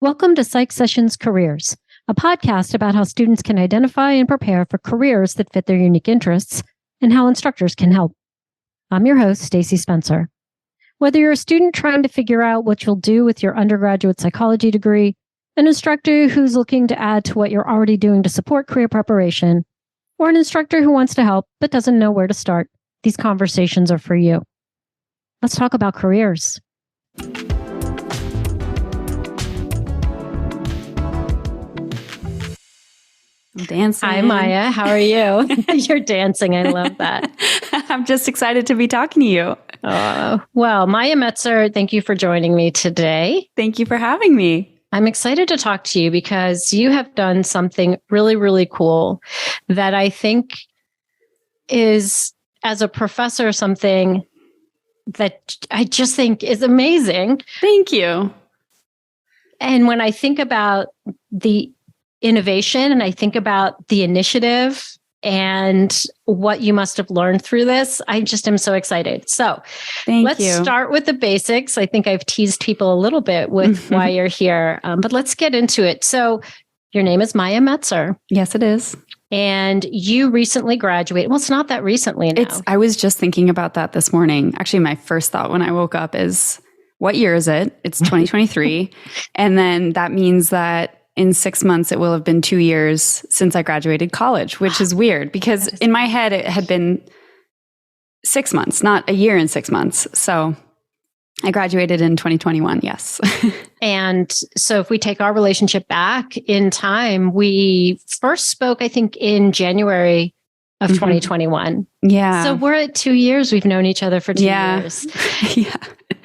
Welcome to Psych Sessions Careers, a podcast about how students can identify and prepare for careers that fit their unique interests and how instructors can help. I'm your host, Stacey Spencer. Whether you're a student trying to figure out what you'll do with your undergraduate psychology degree, an instructor who's looking to add to what you're already doing to support career preparation, or an instructor who wants to help but doesn't know where to start, these conversations are for you. Let's talk about careers. I'm dancing. Hi, Maya. How are you? You're dancing. I love that. I'm just excited to be talking to you. Well, Maya Metser, thank you for joining me today. Thank you for having me. I'm excited to talk to you because you have done something really, really cool that I think is, as a professor, something that I just think is amazing. Thank you. And when I think about the innovation and I think about the initiative and what you must have learned through this, I just am so excited. So let's start with the basics. I think I've teased people a little bit with why you're here, but let's get into it. So your name is Maya Metser. Yes, it is. And you recently graduated. Well, it's not that recently now. I was just thinking about that this morning. Actually, my first thought when I woke up is, what year is it? It's 2023. And then that means that in 6 months, it will have been 2 years since I graduated college, which is weird because in my head, it had been 6 months, not a year and 6 months. So I graduated in 2021. Yes. And so if we take our relationship back in time, we first spoke, I think, in January of 2021. Yeah. So we're at 2 years. We've known each other for 2 years. Yeah.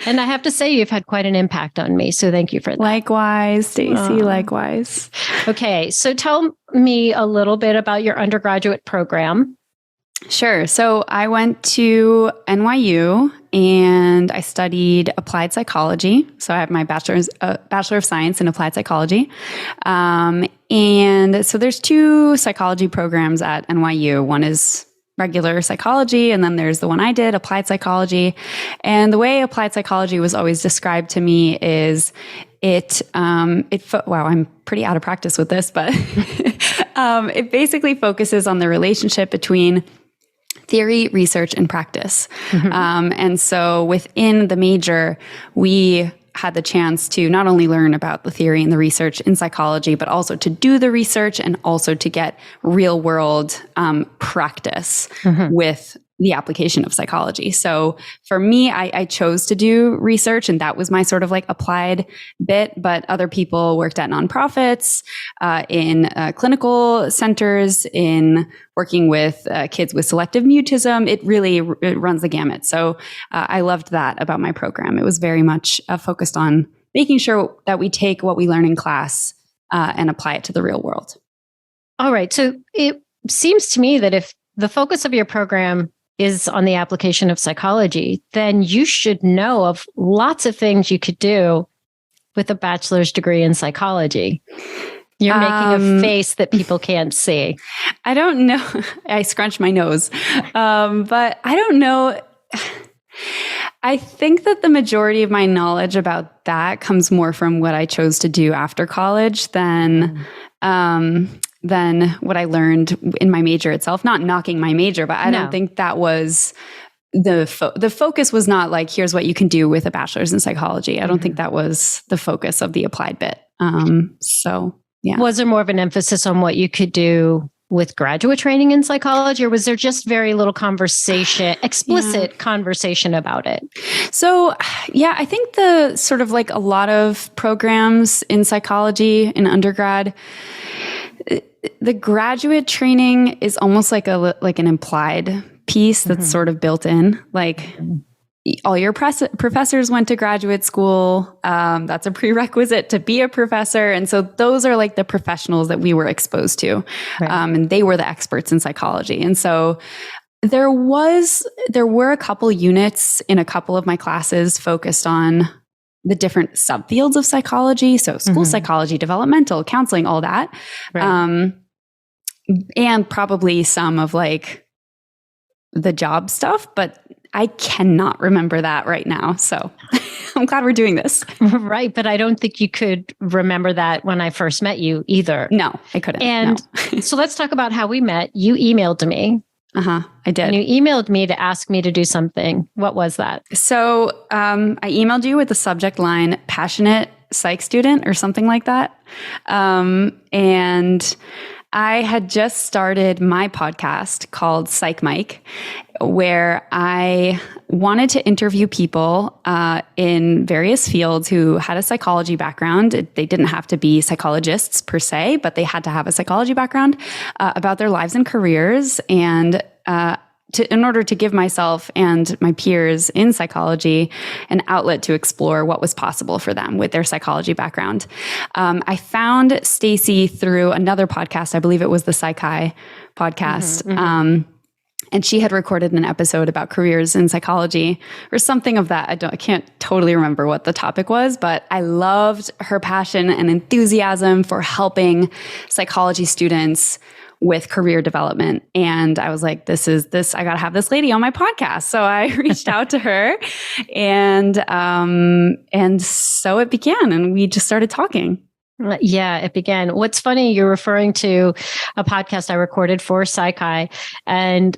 And I have to say, you've had quite an impact on me. So thank you for that. Likewise, Stacey, likewise. Okay. So tell me a little bit about your undergraduate program. Sure. So I went to NYU and I studied applied psychology. So I have my Bachelor of Science in Applied Psychology. And so there's two psychology programs at NYU. One is regular psychology, and then there's the one I did, applied psychology. And the way applied psychology was always described to me is wow, I'm pretty out of practice with this, but it basically focuses on the relationship between theory, research, and practice. And so within the major, we had the chance to not only learn about the theory and the research in psychology, but also to do the research and also to get real world practice with the application of psychology. So for me, I chose to do research, and that was my sort of like applied bit, but other people worked at nonprofits, in clinical centers, in working with kids with selective mutism. It really runs the gamut. So I loved that about my program. It was very much focused on making sure that we take what we learn in class and apply it to the real world. All right. So it seems to me that if the focus of your program is on the application of psychology, then you should know of lots of things you could do with a bachelor's degree in psychology. You're making a face that people can't see. I don't know. I scrunch my nose. But I don't know. I think that the majority of my knowledge about that comes more from what I chose to do after college than what I learned in my major itself. Not knocking my major, but I don't think that was the focus was not like, here's what you can do with a bachelor's in psychology. I don't think that was the focus of the applied bit. So yeah. Was there more of an emphasis on what you could do with graduate training in psychology, or was there just very little explicit conversation about it? So, yeah, I think the sort of like a lot of programs in psychology in undergrad, the graduate training is almost like an implied piece that's sort of built in. Like all your professors went to graduate school. That's a prerequisite to be a professor. And so those are like the professionals that we were exposed to. Right. And they were the experts in psychology. And so there were a couple units in a couple of my classes focused on the different subfields of psychology. So school psychology, developmental, counseling, all that. Right. And probably some of like the job stuff, but I cannot remember that right now. So I'm glad we're doing this. Right. But I don't think you could remember that when I first met you either. No, I couldn't. And so let's talk about how we met. You emailed me. I did. And you emailed me to ask me to do something. What was that? So I emailed you with the subject line, passionate psych student or something like that. And I had just started my podcast called Psych Mic, where I wanted to interview people in various fields who had a psychology background. They didn't have to be psychologists per se, but they had to have a psychology background about their lives and careers, and in order to give myself and my peers in psychology an outlet to explore what was possible for them with their psychology background. I found Stacy through another podcast. I believe it was the Psych Mic podcast. And she had recorded an episode about careers in psychology or something of that. I can't totally remember what the topic was, but I loved her passion and enthusiasm for helping psychology students with career development. And I was like, I got to have this lady on my podcast. So I reached out to her, and so it began, and we just started talking. Yeah, it began. What's funny, you're referring to a podcast I recorded for Psych Mic, and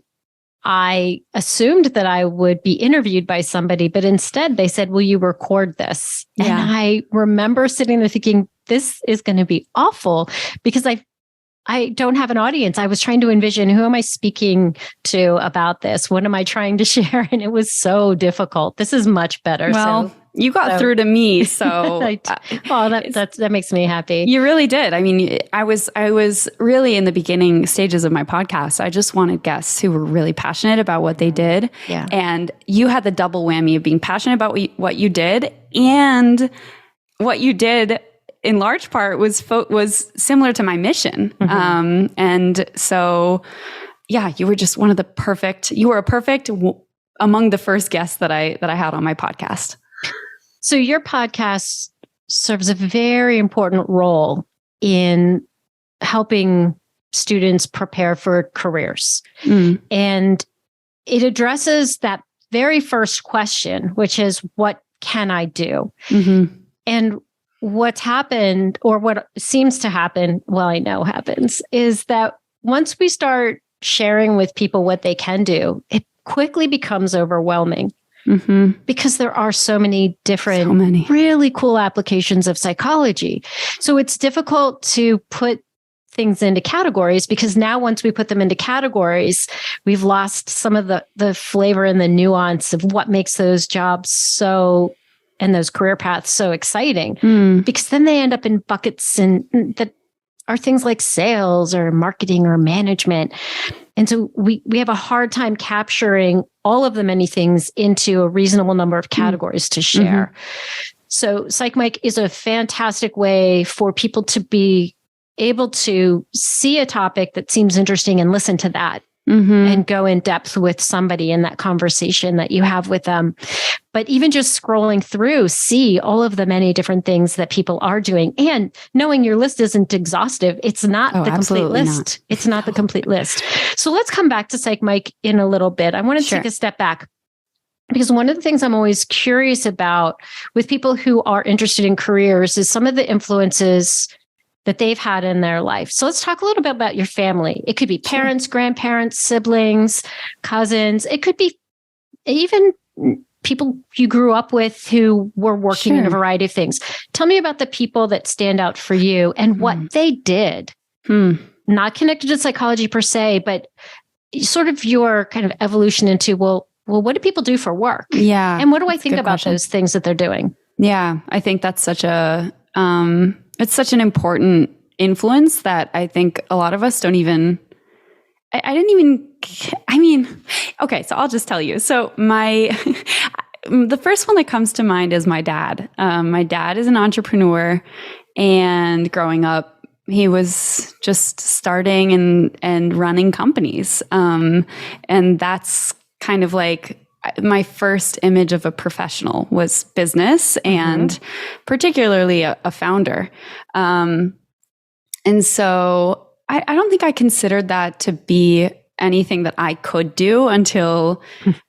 I assumed that I would be interviewed by somebody, but instead they said, will you record this? Yeah. And I remember sitting there thinking, this is going to be awful, because I don't have an audience. I was trying to envision, who am I speaking to about this? What am I trying to share? And it was so difficult. This is much better. Well, you got through to me. So that makes me happy. You really did. I mean, I was really in the beginning stages of my podcast. I just wanted guests who were really passionate about what they did. Yeah. And you had the double whammy of being passionate about what you did, and what you did in large part was similar to my mission. And so, yeah, you were just one of the perfect, among the first guests that I had on my podcast. So your podcast serves a very important role in helping students prepare for careers. And it addresses that very first question, which is, what can I do? And what's happened, or what seems to happen, well, I know happens, is that once we start sharing with people what they can do, it quickly becomes overwhelming. Because there are so many different, really cool applications of psychology. So it's difficult to put things into categories, because now once we put them into categories, we've lost some of the flavor and the nuance of what makes those jobs and those career paths so exciting, because then they end up in buckets that are things like sales or marketing or management. And so we have a hard time capturing all of the many things into a reasonable number of categories to share. So Psych Mic is a fantastic way for people to be able to see a topic that seems interesting and listen to that. And go in depth with somebody in that conversation that you have with them. But even just scrolling through, see all of the many different things that people are doing, and knowing your list isn't exhaustive. It's not the complete list. It's not the complete list. So let's come back to Psych Mic in a little bit. I want to take a step back, because one of the things I'm always curious about with people who are interested in careers is some of the influences that they've had in their life. So let's talk a little bit about your family. It could be parents, grandparents, siblings, cousins. It could be even people you grew up with who were working in a variety of things. Tell me about the people that stand out for you and what they did. Not connected to psychology per se, but sort of your kind of evolution into, well, what do people do for work? Yeah. And what do I think about those things that they're doing? Yeah, I think that's such it's such an important influence that I think a lot of us don't even, okay, so I'll just tell you. So the first one that comes to mind is my dad. My dad is an entrepreneur, and growing up, he was just starting and running companies. And that's kind of like my first image of a professional was business, and particularly a founder. And so I don't think I considered that to be anything that I could do until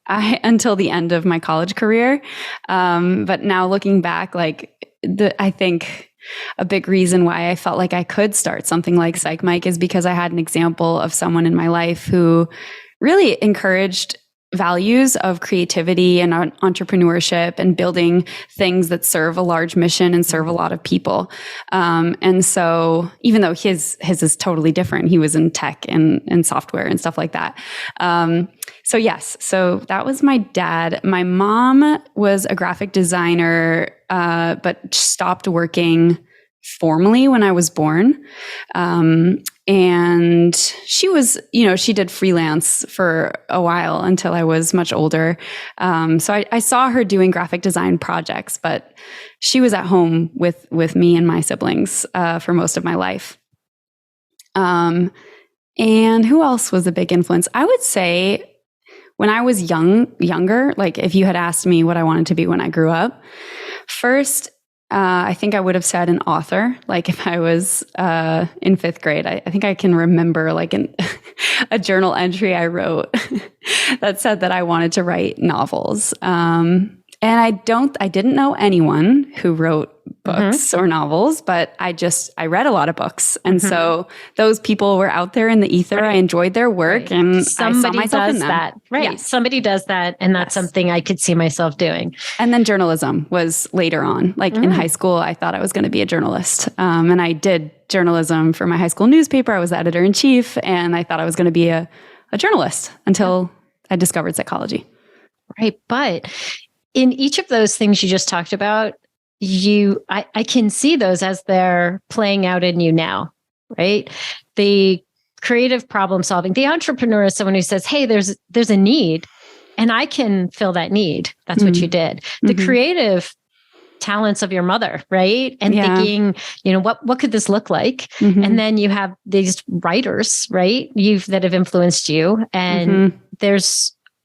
the end of my college career. But now looking back, I think a big reason why I felt like I could start something like Psych Mic is because I had an example of someone in my life who really encouraged values of creativity and entrepreneurship and building things that serve a large mission and serve a lot of people. And so even though his is totally different, he was in tech and software and stuff like that. So yes, so that was my dad. My mom was a graphic designer, but stopped working formally when I was born. And she was, she did freelance for a while until I was much older. So I saw her doing graphic design projects, but she was at home with me and my siblings for most of my life. And who else was a big influence? I would say when I was younger, like if you had asked me what I wanted to be when I grew up, first, I think I would have said an author. Like if I was in fifth grade, I think I can remember a journal entry I wrote that said that I wanted to write novels. And I didn't know anyone who wrote books or novels, but I read a lot of books. And so those people were out there in the ether. Right. I enjoyed their work and somebody I saw myself does in them. that. Right. Yes. Somebody does that. And that's something I could see myself doing. And then journalism was later on. In high school, I thought I was going to be a journalist. And I did journalism for my high school newspaper. I was the editor-in-chief, and I thought I was going to be a journalist until I discovered psychology. Right. But in each of those things you just talked about, I can see those as they're playing out in you now, right? The creative problem solving, the entrepreneur is someone who says, hey, there's a need and I can fill that need. That's what you did. The creative talents of your mother, right? And thinking, what could this look like? And then you have these writers, right? That have influenced you. And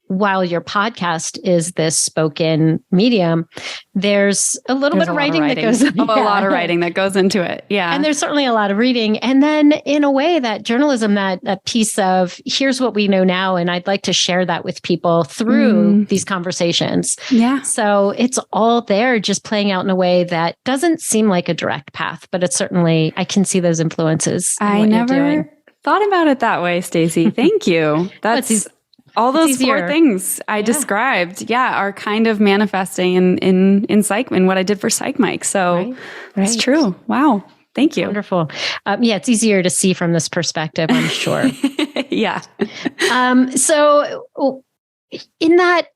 while your podcast is this spoken medium, there's a little bit of writing that goes a lot of writing that goes into it. Yeah. And there's certainly a lot of reading. And then in a way that journalism, that piece of here's what we know now. And I'd like to share that with people through these conversations. Yeah. So it's all there just playing out in a way that doesn't seem like a direct path, but it's certainly, I can see those influences. I never thought about it that way, Stacey. Thank you. That's all those four things I described, are kind of manifesting in Psych, in what I did for Psych Mic. So it's true. Wow. Thank you. Wonderful. It's easier to see from this perspective, I'm sure. Yeah. So in that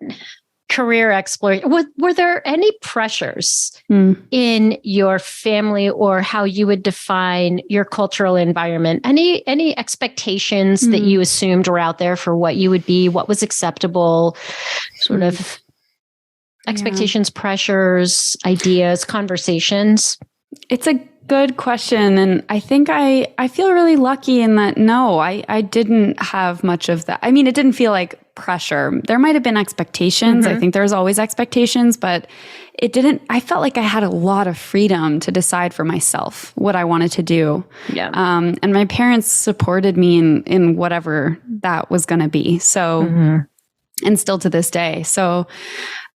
career exploration, were there any pressures in your family or how you would define your cultural environment? Any expectations that you assumed were out there for what you would be, what was acceptable, sort of expectations, pressures, ideas, conversations? It's a good question. And I think I feel really lucky in that, no, I didn't have much of that. I mean, it didn't feel like pressure. There might have been expectations. I think there's always expectations, but I felt like I had a lot of freedom to decide for myself what I wanted to do. Yeah. And my parents supported me in whatever that was going to be. So, and still to this day. So,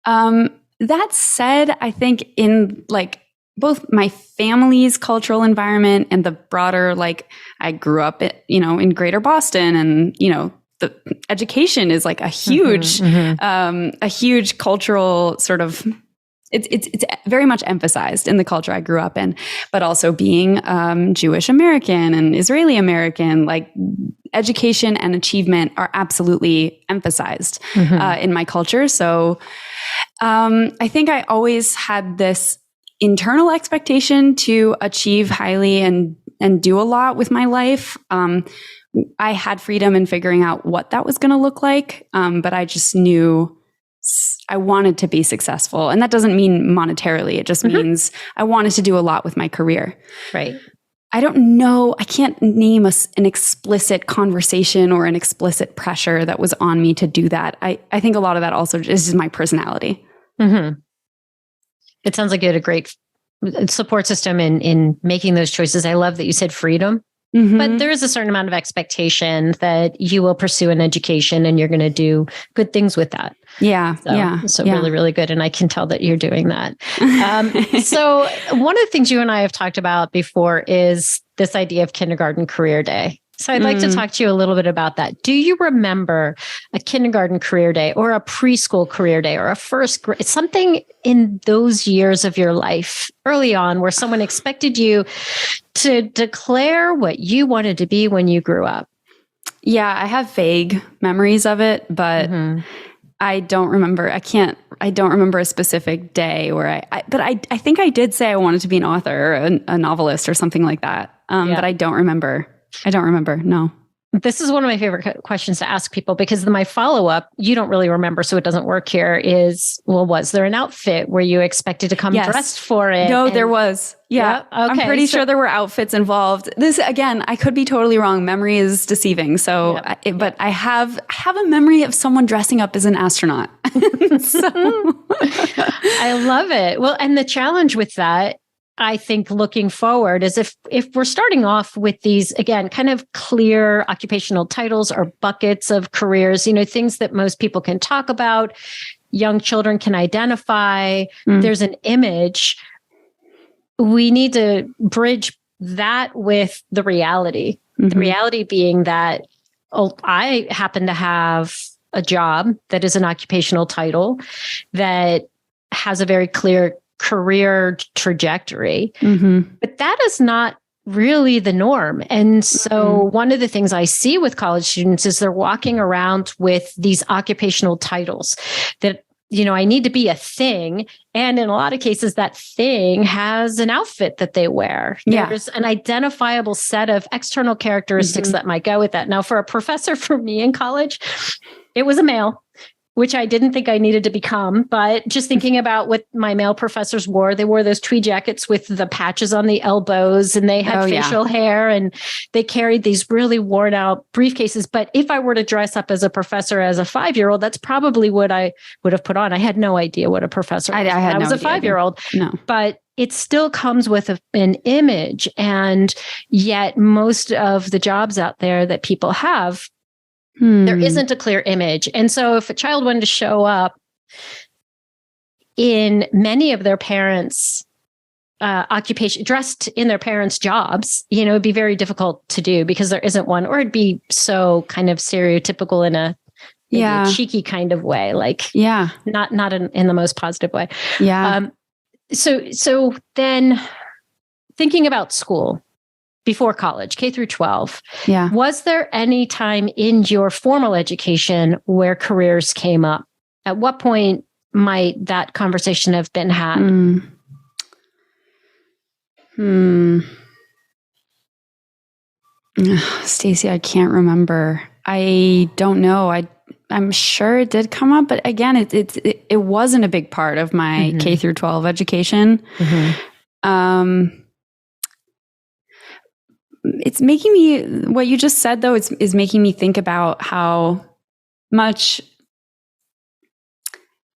that said, I think in both my family's cultural environment and the broader, I grew up, in Greater Boston, and, the education is a huge, a huge cultural sort of, it's very much emphasized in the culture I grew up in, but also being Jewish American and Israeli American, education and achievement are absolutely emphasized in my culture. So I think I always had this internal expectation to achieve highly and do a lot with my life. I had freedom in figuring out what that was going to look like. But I just knew I wanted to be successful. And that doesn't mean monetarily. It just means I wanted to do a lot with my career. Right. I don't know. I can't name an explicit conversation or an explicit pressure that was on me to do that. I think a lot of that also is my personality. It sounds like you had a great support system in making those choices. I love that you said freedom. But there is a certain amount of expectation that you will pursue an education and you're going to do good things with that. So really, really good. And I can tell that you're doing that. So one of the things you and I have talked about before is this idea of kindergarten career day. So I'd like to talk to you a little bit about that. Do you remember a kindergarten career day or a preschool career day or a first grade, something in those years of your life early on where someone expected you to declare what you wanted to be when you grew up? Yeah, I have vague memories of it, but I don't remember. I don't remember a specific day where but I think I did say I wanted to be an author or a novelist or something like that. But I don't remember. No. This is one of my favorite questions to ask people because my follow-up, you don't really remember, so it doesn't work here, is, well, was there an outfit where you expected to come dressed for it? No, there was. Yeah. Okay. I'm pretty sure there were outfits involved. This, again, I could be totally wrong. Memory is deceiving. So, but I have a memory of someone dressing up as an astronaut. I love it. Well, and the challenge with that, I think looking forward is if we're starting off with these, again, kind of clear occupational titles or buckets of careers, things that most people can talk about, young children can identify, there's an image. We need to bridge that with the reality. The reality being that, I happen to have a job that is an occupational title that has a very clear career trajectory, but that is not really the norm. And so one of the things I see with college students is they're walking around with these occupational titles that, I need to be a thing. And in a lot of cases, that thing has an outfit that they wear. There's an identifiable set of external characteristics that might go with that. Now, for a professor, for me in college, it was a male, which I didn't think I needed to become, but just thinking about what my male professors wore, they wore those tweed jackets with the patches on the elbows, and they had facial hair, and they carried these really worn out briefcases. But if I were to dress up as a professor as a 5-year-old, that's probably what I would have put on. I had no idea what a professor was. I was a 5-year-old. No. But it still comes with an image. And yet most of the jobs out there that people have, there isn't a clear image. And so if a child wanted to show up in many of their parents' occupation, dressed in their parents' jobs, it'd be very difficult to do because there isn't one, or it'd be so kind of stereotypical in a cheeky kind of way, not in the most positive way. So then thinking about school, before college, K through 12. Was there any time in your formal education where careers came up? At what point might that conversation have been had? Stacey, I can't remember. I don't know. I'm sure it did come up, but again, it wasn't a big part of my K through 12 education. It's making me, what you just said though, is making me think about how much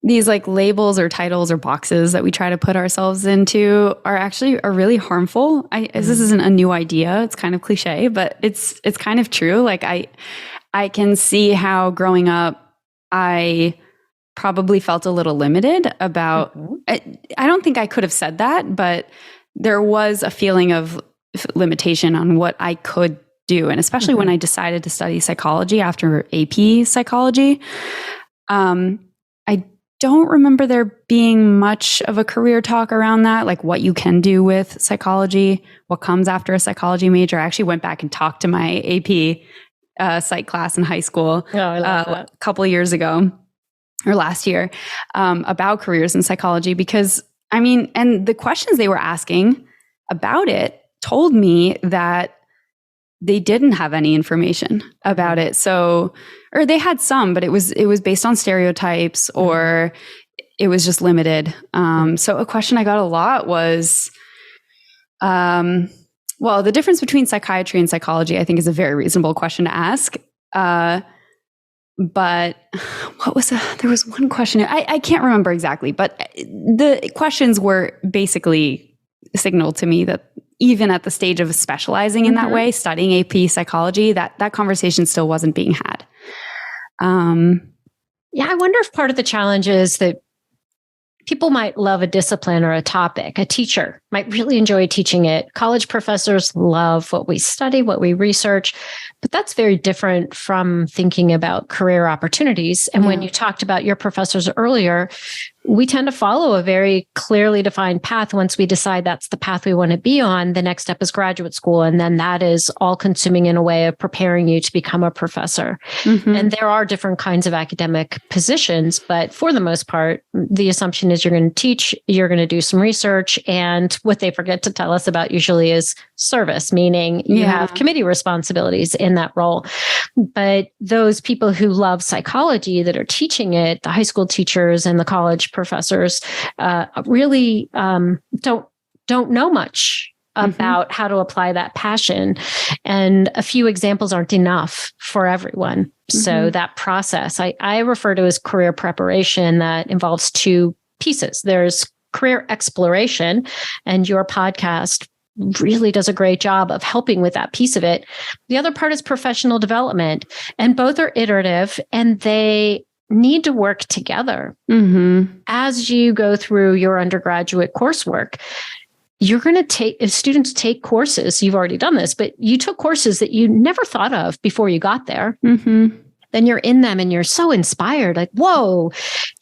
these labels or titles or boxes that we try to put ourselves into are really harmful. This isn't a new idea. It's kind of cliche, but it's kind of true. I can see how growing up, I probably felt a little limited about, I don't think I could have said that, but there was a feeling of limitation on what I could do. And especially when I decided to study psychology after AP psychology, I don't remember there being much of a career talk around that, like what you can do with psychology, what comes after a psychology major. I actually went back and talked to my AP psych class in high school a couple of years ago or last year about careers in psychology, because and the questions they were asking about it told me that they didn't have any information about it. So, or they had some, but it was based on stereotypes, or it was just limited. So a question I got a lot was, well, the difference between psychiatry and psychology, I think, is a very reasonable question to ask. But there was one question, I can't remember exactly, but the questions were basically signaled to me that even at the stage of specializing in that way, studying AP psychology, that conversation still wasn't being had. Yeah, I wonder if part of the challenge is that people might love a discipline or a topic. A teacher might really enjoy teaching it. College professors love what we study, what we research, but that's very different from thinking about career opportunities. And when you talked about your professors earlier, we tend to follow a very clearly defined path. Once we decide that's the path we want to be on, the next step is graduate school. And then that is all consuming in a way of preparing you to become a professor. And there are different kinds of academic positions, but for the most part, the assumption is you're going to teach, you're going to do some research. And what they forget to tell us about usually is service, meaning you have committee responsibilities in that role. But those people who love psychology that are teaching it, the high school teachers and the college professors, really don't know much about how to apply that passion. And a few examples aren't enough for everyone. So that process, I refer to as career preparation, that involves two pieces. There's career exploration, and your podcast really does a great job of helping with that piece of it. The other part is professional development, and both are iterative, and they need to work together. As you go through your undergraduate coursework, you're going to take, if students take courses, you've already done this, but you took courses that you never thought of before you got there. Then you're in them and you're so inspired, like, whoa,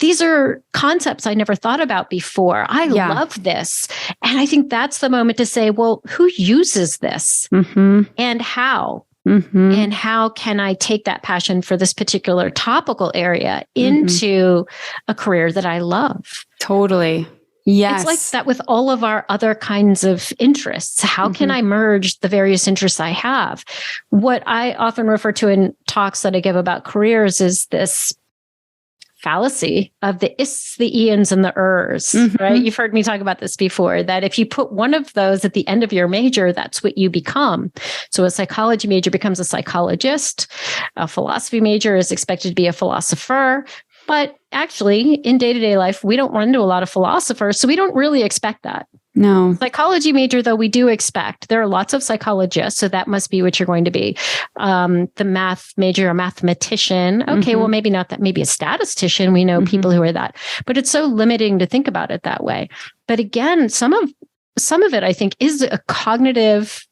these are concepts I never thought about before. I love this. And I think that's the moment to say, well, who uses this and how? And how can I take that passion for this particular topical area into a career that I love? Totally. Yes. It's like that with all of our other kinds of interests. How can I merge the various interests I have? What I often refer to in talks that I give about careers is this fallacy of the ists, the eans, and the ers, right? You've heard me talk about this before, that if you put one of those at the end of your major, that's what you become. So a psychology major becomes a psychologist. A philosophy major is expected to be a philosopher. But actually, in day-to-day life, we don't run into a lot of philosophers, so we don't really expect that. No. Psychology major, though, we do expect. There are lots of psychologists, so that must be what you're going to be. The math major, a mathematician. Okay, well, maybe not that. Maybe a statistician. We know people who are that. But it's so limiting to think about it that way. But again, some of it, I think, is a cognitive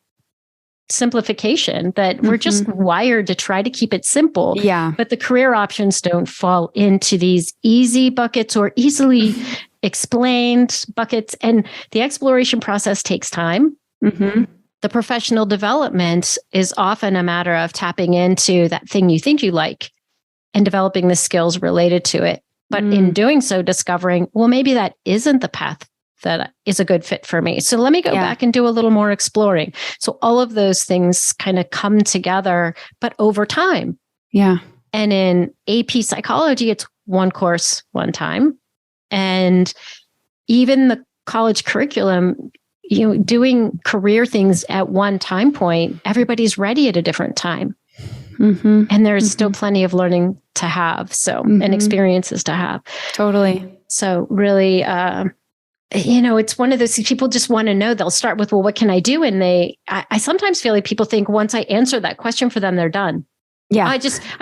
simplification that we're just wired to try to keep it simple. But the career options don't fall into these easy buckets or easily explained buckets. And the exploration process takes time. The professional development is often a matter of tapping into that thing you think you like and developing the skills related to it. But in doing so, discovering, well, maybe that isn't the path that is a good fit for me. So let me go back and do a little more exploring. So all of those things kind of come together, but over time. And in AP psychology, it's one course, one time. And even the college curriculum, doing career things at one time point, everybody's ready at a different time. And there's still plenty of learning to have. So, and experiences to have. Totally. So really, it's one of those things people just want to know. They'll start with, well, what can I do? And I sometimes feel like people think once I answer that question for them, they're done. I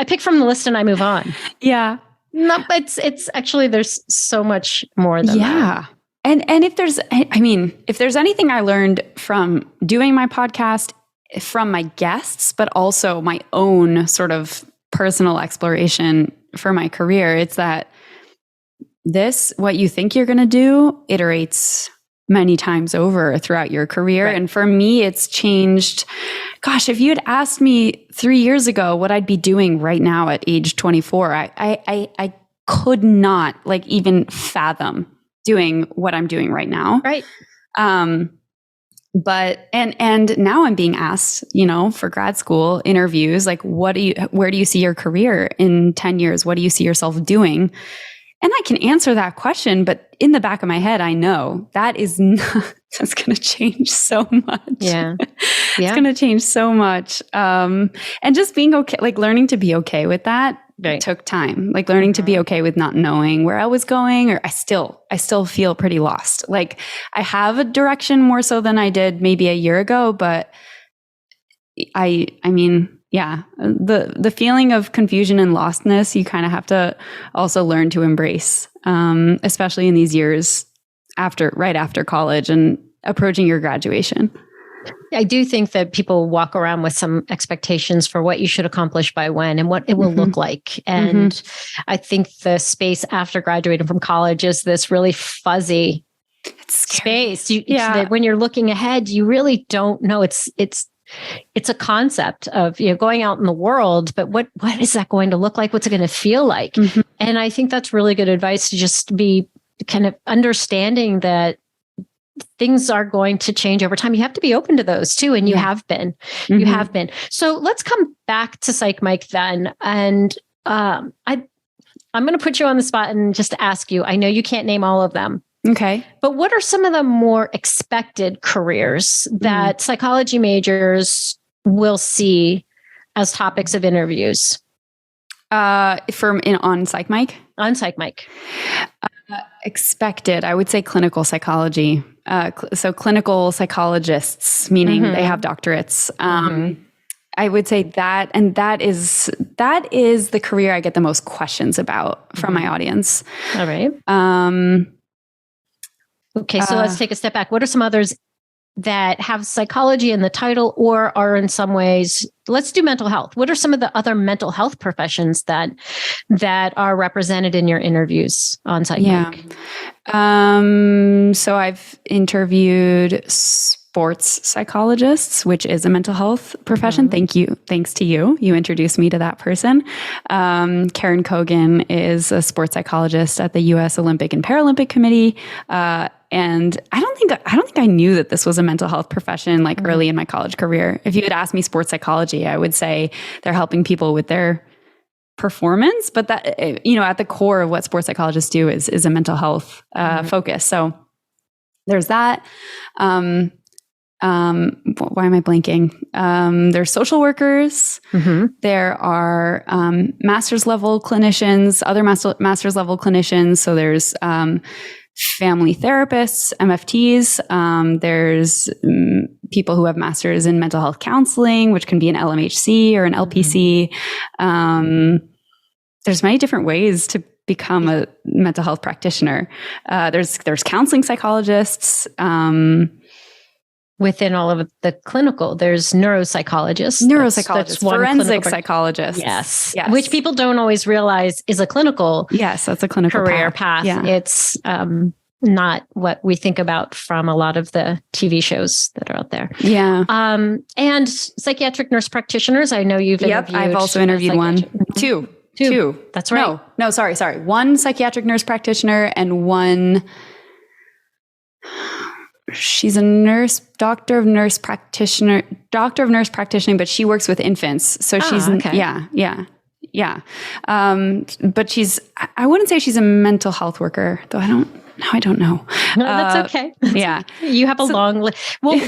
pick from the list and I move on. No, but it's actually, there's so much more than that. And if there's anything I learned from doing my podcast, from my guests, but also my own sort of personal exploration for my career, it's that what you think you're going to do iterates many times over throughout your career. And for me, it's changed. Gosh, if you had asked me 3 years ago what I'd be doing right now at age 24, I could not even fathom doing what I'm doing right now. But now I'm being asked, for grad school interviews, where do you see your career in 10 years? What do you see yourself doing? And I can answer that question, but in the back of my head, I know that's going to change so much. It's going to change so much. And just being okay, learning to be okay with that It took time, like learning to be okay with not knowing where I was going, or I still feel pretty lost. Like I have a direction more so than I did maybe a year ago, but I mean, yeah, the feeling of confusion and lostness, you kind of have to also learn to embrace, especially in these years right after college and approaching your graduation. I do think that people walk around with some expectations for what you should accomplish by when and what it will look like. And I think the space after graduating from college is this really fuzzy space. When you're looking ahead, you really don't know. It's a concept of, going out in the world, but what is that going to look like? What's it going to feel like? And I think that's really good advice, to just be kind of understanding that things are going to change over time. You have to be open to those too. And you have been. You have been. So let's come back to Psych Mic then. And I'm going to put you on the spot and just ask you, I know you can't name all of them. Okay. But what are some of the more expected careers that psychology majors will see as topics of interviews? On Psych Mic? On Psych Mic. Expected, I would say clinical psychology. So clinical psychologists, meaning they have doctorates. I would say that, and that is the career I get the most questions about from my audience. All right. Okay, so let's take a step back. What are some others that have psychology in the title or are in some ways, let's do mental health. What are some of the other mental health professions that are represented in your interviews on Psych Mic? So I've interviewed sports psychologists, which is a mental health profession. Thanks to you. You introduced me to that person. Karen Kogan is a sports psychologist at the U.S. Olympic and Paralympic Committee. And I don't think I knew that this was a mental health profession like early in my college career. If you had asked me sports psychology, I would say they're helping people with their performance, but that, at the core of what sports psychologists do is a mental health focus. So there's that. Why am I blanking? There's social workers. There are master's level clinicians, other master's level clinicians. So there's family therapists, MFTs. There's people who have masters in mental health counseling, which can be an LMHC or an LPC. There's many different ways to become a mental health practitioner. There's counseling psychologists. Within all of the clinical, there's neuropsychologists. That's forensic psychologists. Yes. Which people don't always realize is a clinical that's a clinical career path. Yeah. It's not what we think about from a lot of the TV shows that are out there. Yeah. And psychiatric nurse practitioners. I know you've interviewed. I've also interviewed one. Two. That's right. No, sorry. One psychiatric nurse practitioner and one... She's a doctor of nurse practitioner, but she works with infants. So she's, yeah. But I wouldn't say she's a mental health worker, though I don't know. No, that's okay. You have a long list. Well,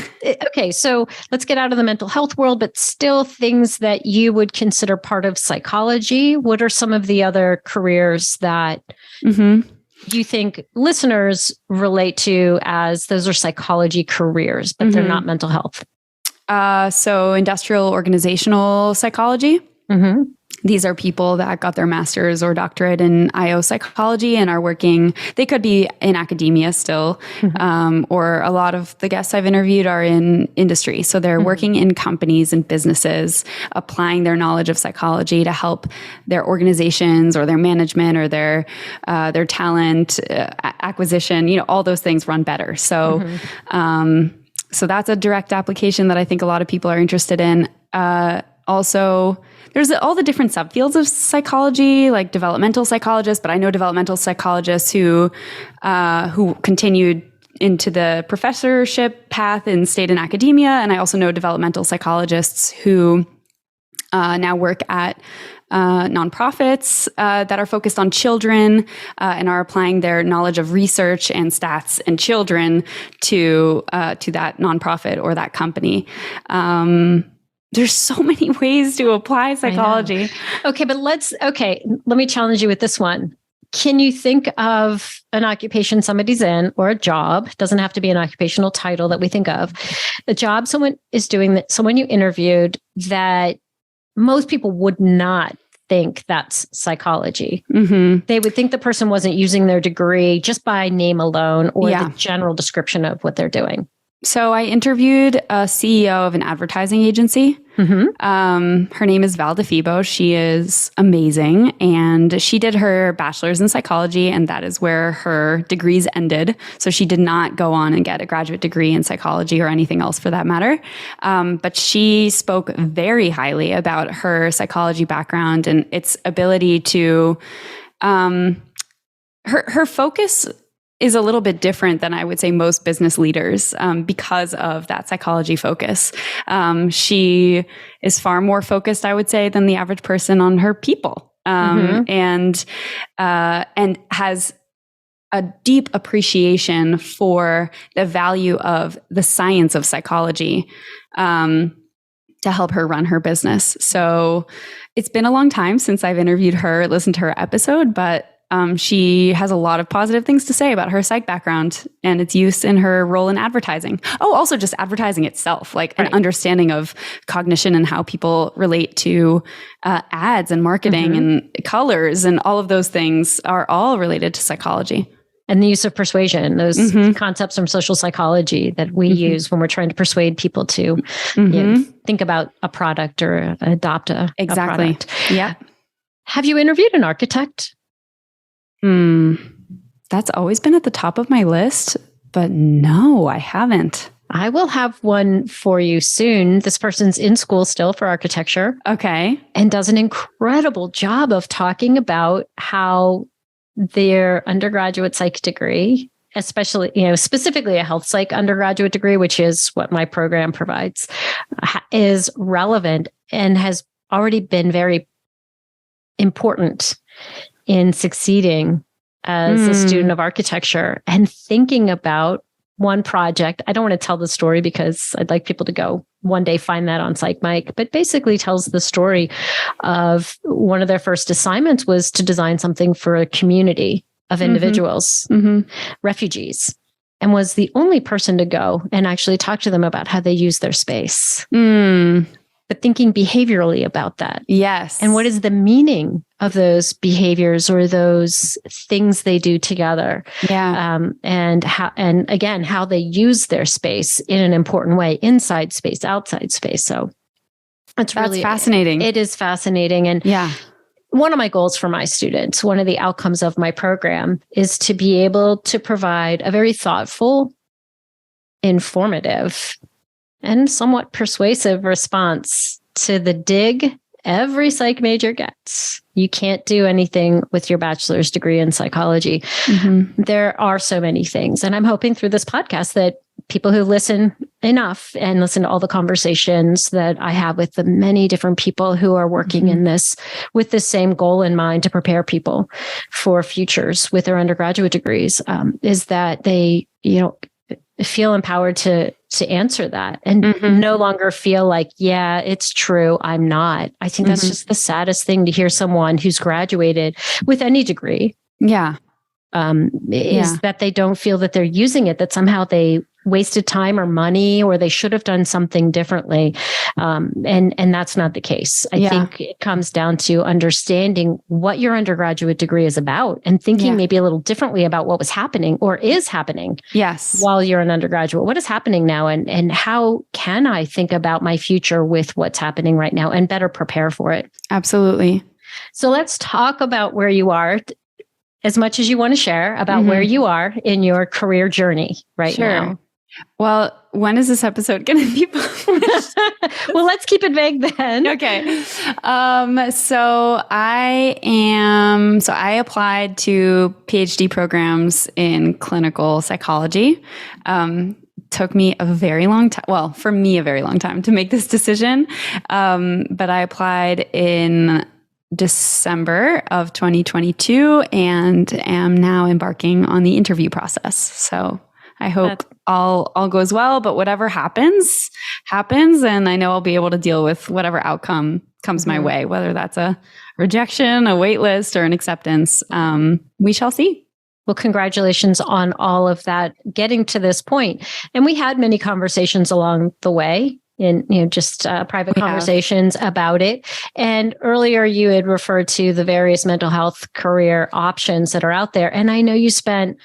okay. So let's get out of the mental health world, but still things that you would consider part of psychology. What are some of the other careers that you think listeners relate to as those are psychology careers, but they're not mental health? So industrial organizational psychology. These are people that got their master's or doctorate in IO psychology and are working, they could be in academia still, or a lot of the guests I've interviewed are in industry. So they're working in companies and businesses, applying their knowledge of psychology to help their organizations or their management or their talent acquisition, all those things run better. So, so that's a direct application that I think a lot of people are interested in. Also, there's all the different subfields of psychology, like developmental psychologists, but I know developmental psychologists who continued into the professorship path and stayed in academia. And I also know developmental psychologists who now work at nonprofits that are focused on children and are applying their knowledge of research and stats and children to that nonprofit or that company. there's so many ways to apply psychology. Okay, but let me challenge you with this one. Can you think of an occupation somebody's in, or a job? Doesn't have to be an occupational title that we think of. A job someone is doing, that someone you interviewed, that most people would not think that's psychology. Mm-hmm. They would think the person wasn't using their degree just by name alone, or the general description of what they're doing. So I interviewed a CEO of an advertising agency. Mm-hmm. Her name is Val DeFibo. She is amazing. And she did her bachelor's in psychology, and that is where her degrees ended. So she did not go on and get a graduate degree in psychology or anything else for that matter. But she spoke very highly about her psychology background and its ability to, her focus is a little bit different than I would say most business leaders because of that psychology focus. She is far more focused, I would say, than the average person on her people, and has a deep appreciation for the value of the science of psychology to help her run her business. So it's been a long time since I've interviewed her, listened to her episode, but she has a lot of positive things to say about her psych background and its use in her role in advertising. Oh, also just advertising itself, like an understanding of cognition and how people relate to ads and marketing and colors, and all of those things are all related to psychology. And the use of persuasion, those concepts from social psychology that we use when we're trying to persuade people to think about a product or adopt a product. Yeah. Have you interviewed an architect? That's always been at the top of my list, but no, I haven't. I will have one for you soon. This person's in school still for architecture. Okay. And does an incredible job of talking about how their undergraduate psych degree, especially, specifically a health psych undergraduate degree, which is what my program provides, is relevant and has already been very important in succeeding as a student of architecture, and thinking about one project. I don't want to tell the story because I'd like people to go one day find that on Psych Mic, but basically tells the story of one of their first assignments was to design something for a community of individuals, refugees, and was the only person to go and actually talk to them about how they use their space. But thinking behaviorally about that. Yes. And what is the meaning of those behaviors or those things they do together? Yeah. And how they use their space in an important way, inside space, outside space. So that's really fascinating. It is fascinating. And one of my goals for my students, one of the outcomes of my program, is to be able to provide a very thoughtful, informative, and somewhat persuasive response to the dig every psych major gets. You can't do anything with your bachelor's degree in psychology. There are so many things. And I'm hoping through this podcast that people who listen enough and listen to all the conversations that I have with the many different people who are working in this with the same goal in mind to prepare people for futures with their undergraduate degrees, is that they, feel empowered to answer that and no longer feel like, yeah, it's true, I'm not. I think that's just the saddest thing to hear someone who's graduated with any degree. Is that they don't feel that they're using it, that somehow they wasted time or money, or they should have done something differently. And that's not the case. I think it comes down to understanding what your undergraduate degree is about and thinking maybe a little differently about what was happening or is happening while you're an undergraduate. What is happening now? And how can I think about my future with what's happening right now and better prepare for it? Absolutely. So let's talk about where you are, as much as you want to share about where you are in your career journey right now. Well, when is this episode going to be published? Well, let's keep it vague then. Okay. So I applied to PhD programs in clinical psychology. Took me a very long time. Well, for me, a very long time to make this decision. But I applied in December of 2022 and am now embarking on the interview process. So I hope all goes well, but whatever happens. And I know I'll be able to deal with whatever outcome comes my way, whether that's a rejection, a wait list, or an acceptance. We shall see. Well, congratulations on all of that, getting to this point. And we had many conversations along the way in, just private conversations about it. And earlier you had referred to the various mental health career options that are out there. And I know you spent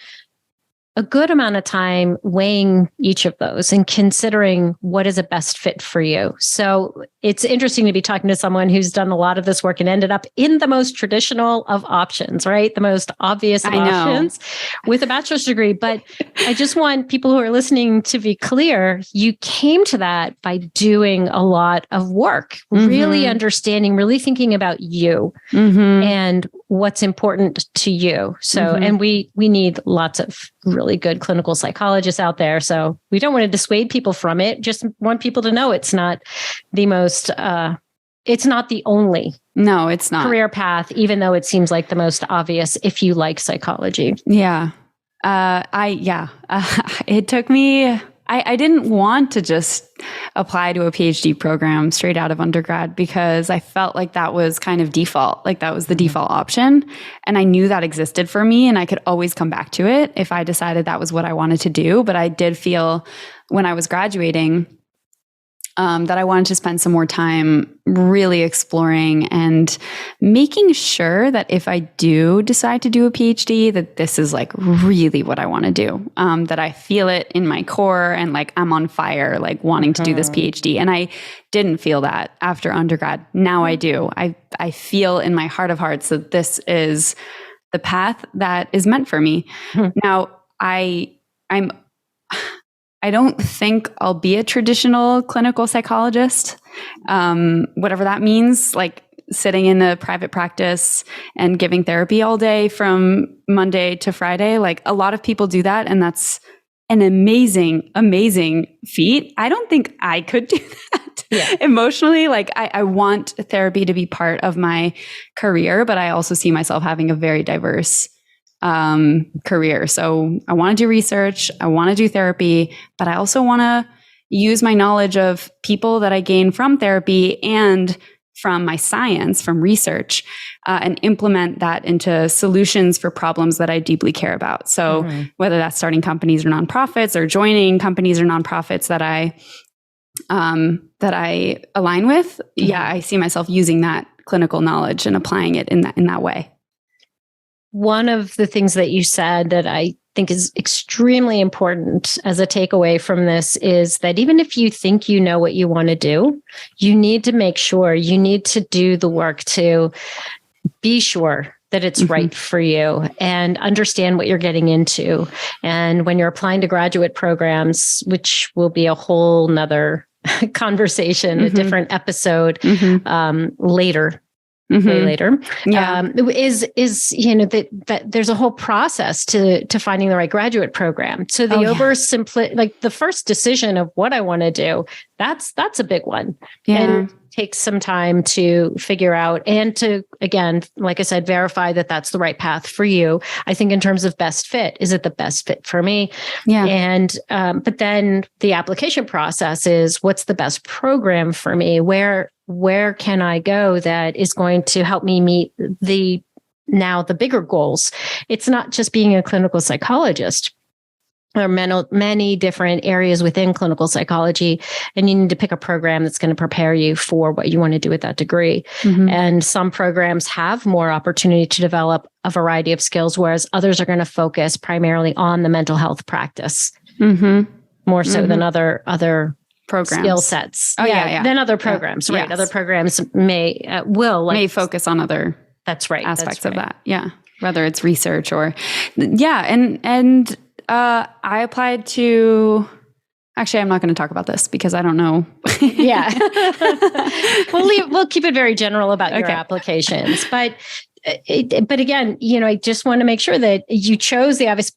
a good amount of time weighing each of those and considering what is a best fit for you. So it's interesting to be talking to someone who's done a lot of this work and ended up in the most traditional of options, right? The most obvious of options with a bachelor's degree. But I just want people who are listening to be clear, you came to that by doing a lot of work, really understanding, really thinking about you and what's important to you. So, and we need lots of really good clinical psychologists out there. So we don't want to dissuade people from it. Just want people to know it's not the most, it's not the only it's not career path, even though it seems like the most obvious if you like psychology. Yeah. It took me, I didn't want to just apply to a PhD program straight out of undergrad because I felt like that was kind of default, like that was the default option. And I knew that existed for me and I could always come back to it if I decided that was what I wanted to do. But I did feel when I was graduating, that I wanted to spend some more time really exploring and making sure that if I do decide to do a PhD, that this is like really what I want to do, that I feel it in my core and like I'm on fire, like wanting to do this PhD. And I didn't feel that after undergrad. Now I do. I feel in my heart of hearts that this is the path that is meant for me. Now, I don't think I'll be a traditional clinical psychologist, whatever that means, like sitting in a private practice and giving therapy all day from Monday to Friday. Like a lot of people do that. And that's an amazing, amazing feat. I don't think I could do that emotionally. Like I want therapy to be part of my career, but I also see myself having a very diverse career. So I want to do research, I want to do therapy, but I also want to use my knowledge of people that I gain from therapy and from my science, from research, and implement that into solutions for problems that I deeply care about. So whether that's starting companies or nonprofits or joining companies or nonprofits that I align with, I see myself using that clinical knowledge and applying it in that way. One of the things that you said that I think is extremely important as a takeaway from this is that even if you think you know what you want to do, you need to make sure, you need to do the work to be sure that it's right for you and understand what you're getting into. And when you're applying to graduate programs, which will be a whole nother conversation, a different episode later. Way later, is that there's a whole process to finding the right graduate program. So the like the first decision of what I want to do, that's a big one, and it takes some time to figure out and to, again, like I said, verify that that's the right path for you. I think in terms of best fit, is it the best fit for me? Yeah, and but then the application process is what's the best program for me? Where can I go that is going to help me meet the bigger goals? It's not just being a clinical psychologist. There are many different areas within clinical psychology, and you need to pick a program that's going to prepare you for what you want to do with that degree. And some programs have more opportunity to develop a variety of skills, whereas others are going to focus primarily on the mental health practice, more so than other programs, skill sets. Than other programs, right? Other programs may focus on other aspects of that. Yeah, whether it's research or and I applied to. Actually, I'm not going to talk about this because I don't know. We'll keep it very general about your applications, but again, I just want to make sure that you chose the obvious.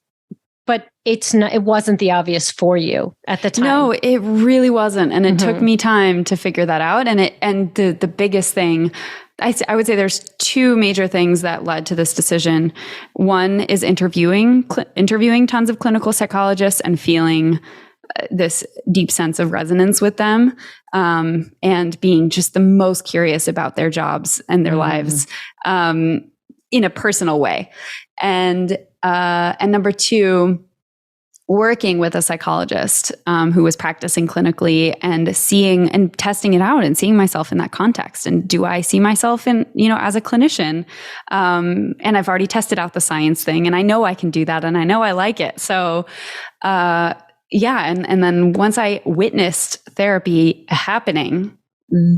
But it wasn't the obvious for you at the time. No, it really wasn't. And it took me time to figure that out. And the biggest thing I would say there's two major things that led to this decision. One is interviewing tons of clinical psychologists and feeling this deep sense of resonance with them, and being just the most curious about their jobs and their lives, in a personal way. And number two, working with a psychologist who was practicing clinically and seeing and testing it out and seeing myself in that context. And do I see myself in, as a clinician? And I've already tested out the science thing, and I know I can do that, and I know I like it. So, and then once I witnessed therapy happening,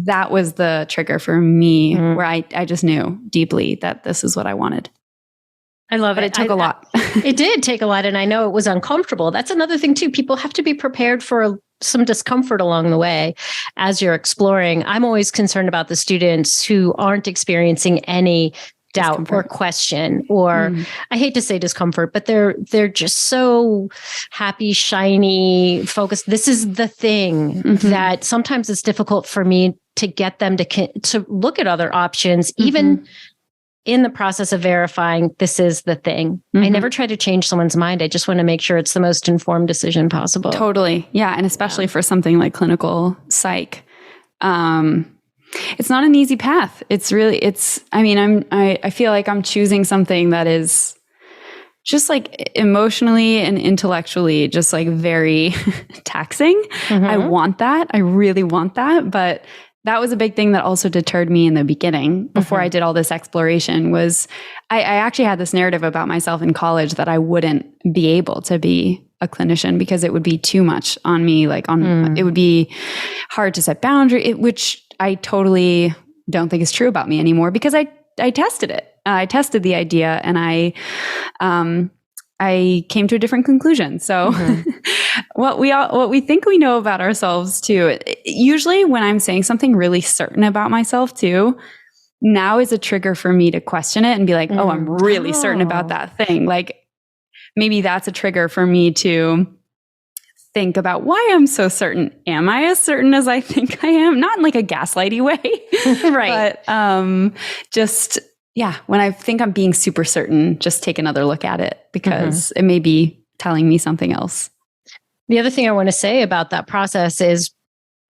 that was the trigger for me, where I just knew deeply that this is what I wanted. I love it. But it took a lot. It did take a lot. And I know it was uncomfortable. That's another thing too. People have to be prepared for some discomfort along the way as you're exploring. I'm always concerned about the students who aren't experiencing any doubt or question, or I hate to say discomfort, but they're just so happy, shiny, focused. This is the thing that sometimes it's difficult for me to get them to look at other options, even in the process of verifying this is the thing. I never try to change someone's mind. I just want to make sure it's the most informed decision possible. Totally. Yeah. And especially for something like clinical psych. It's not an easy path. I feel like I'm choosing something that is just like emotionally and intellectually just like very taxing. I want that. I really want that. But that was a big thing that also deterred me in the beginning before I did all this exploration. Was I actually had this narrative about myself in college that I wouldn't be able to be a clinician because it would be too much on me. It would be hard to set boundaries, which I totally don't think is true about me anymore, because I tested it. I tested the idea, and I came to a different conclusion. So what we think we know about ourselves too, usually when I'm saying something really certain about myself too, now is a trigger for me to question it and be like, oh, I'm really certain about that thing. Like maybe that's a trigger for me to think about why I'm so certain. Am I as certain as I think I am? Not in like a gaslighty way. Right. But when I think I'm being super certain, just take another look at it, because it may be telling me something else. The other thing I want to say about that process is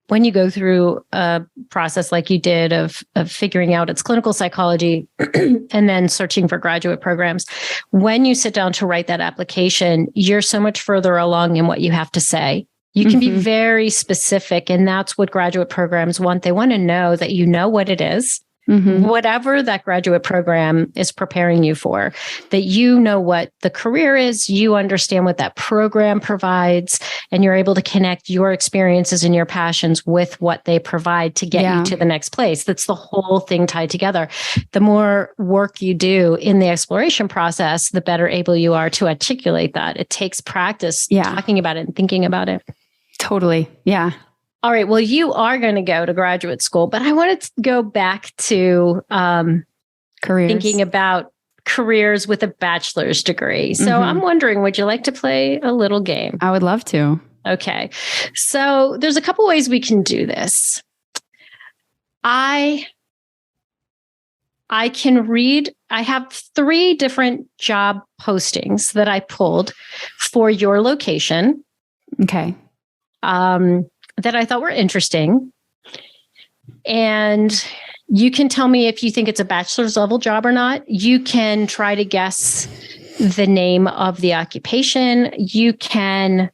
when you go through a process like you did of figuring out its clinical psychology and then searching for graduate programs, when you sit down to write that application, you're so much further along in what you have to say. You can be very specific, and that's what graduate programs want. They want to know that you know what it is. Whatever that graduate program is preparing you for, that you know what the career is, you understand what that program provides, and you're able to connect your experiences and your passions with what they provide to get you to the next place. That's the whole thing tied together. The more work you do in the exploration process, the better able you are to articulate that. It takes practice talking about it and thinking about it. Totally. Yeah. All right. Well, you are going to go to graduate school, but I wanted to go back to careers. Thinking about careers with a bachelor's degree. So I'm wondering, would you like to play a little game? I would love to. Okay. So there's a couple ways we can do this. I can read. I have 3 different job postings that I pulled for your location. Okay. That I thought were interesting. And you can tell me if you think it's a bachelor's level job or not. You can try to guess the name of the occupation. You can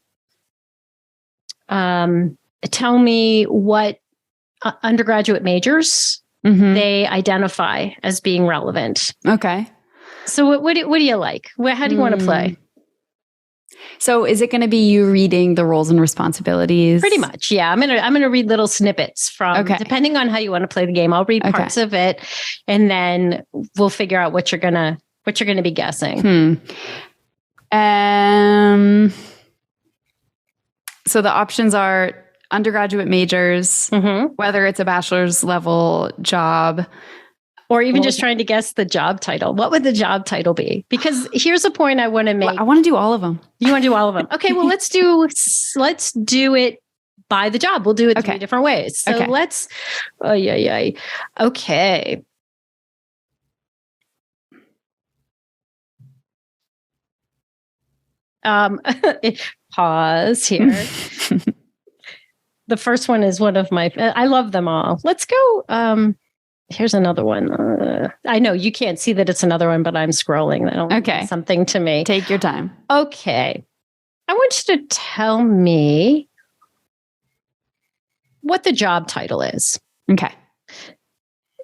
tell me what undergraduate majors they identify as being relevant. Okay. So what do you like? How do you want to play? So is it going to be you reading the roles and responsibilities? Pretty much. Yeah. I'm going to read little snippets from, depending on how you want to play the game. I'll read parts of it, and then we'll figure out what you're going to be guessing. So the options are undergraduate majors, whether it's a bachelor's level job, or even just trying to guess the job title. What would the job title be? Because here's a point I want to make. I want to do all of them. You want to do all of them? Okay, well, let's do it by the job. We'll do it 3 different ways. So let's, Okay. Pause here. The first one is one of my, I love them all. Let's go. Here's another one. I know you can't see that it's another one, but I'm scrolling. That'll mean something to me. Take your time. Okay. I want you to tell me what the job title is. Okay.